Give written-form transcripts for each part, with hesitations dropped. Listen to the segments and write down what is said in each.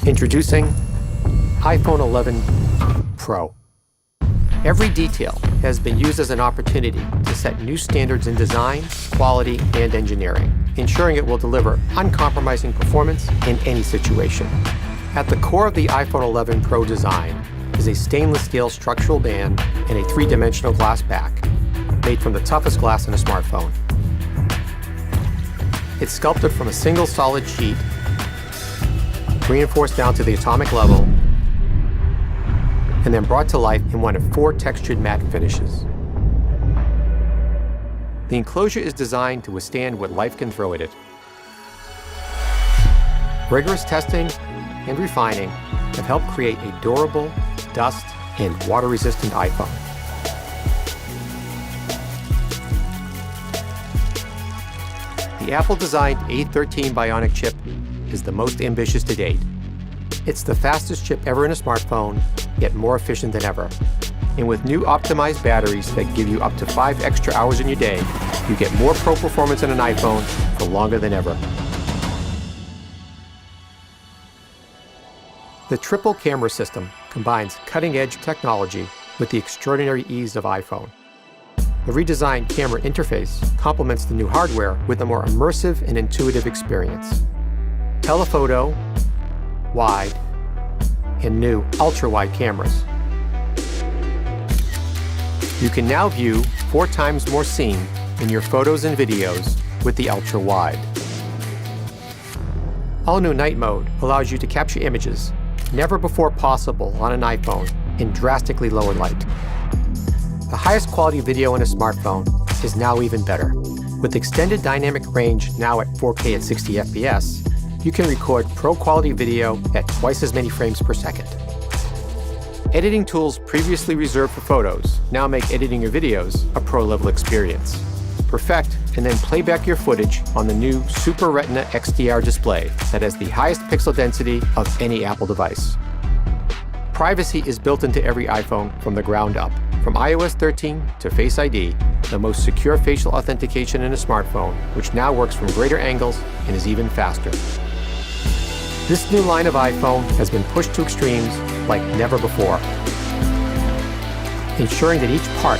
Introducing iPhone 11 Pro. Every detail has been used as an opportunity to set new standards in design, quality, and engineering, ensuring it will deliver uncompromising performance in any situation. At the core of the iPhone 11 Pro design is a stainless steel structural band and a three-dimensional glass back, made from the toughest glass in a smartphone. It's sculpted from a single solid sheet, reinforced down to the atomic level, and then brought to life in one of 4 textured matte finishes. The enclosure is designed to withstand what life can throw at it. Rigorous testing and refining have helped create a durable, dust, and water-resistant iPhone. The Apple-designed A13 Bionic chip is the most ambitious to date. It's the fastest chip ever in a smartphone, yet more efficient than ever. And with new optimized batteries that give you up to 5 extra hours in your day, you get more pro performance in an iPhone for longer than ever. The triple camera system combines cutting-edge technology with the extraordinary ease of iPhone. The redesigned camera interface complements the new hardware with a more immersive and intuitive experience. Telephoto, wide, and new ultra-wide cameras. You can now view 4 times more scene in your photos and videos with the ultra-wide. All-new night mode allows you to capture images never before possible on an iPhone in drastically lower light. The highest quality video in a smartphone is now even better. With extended dynamic range now at 4K at 60 FPS, you can record pro-quality video at twice as many frames per second. Editing tools previously reserved for photos now make editing your videos a pro-level experience. Perfect and then play back your footage on the new Super Retina XDR display that has the highest pixel density of any Apple device. Privacy is built into every iPhone from the ground up. From iOS 13 to Face ID, the most secure facial authentication in a smartphone, which now works from greater angles and is even faster. This new line of iPhone has been pushed to extremes like never before, ensuring that each part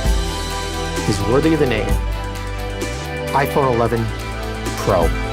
is worthy of the name iPhone 11 Pro.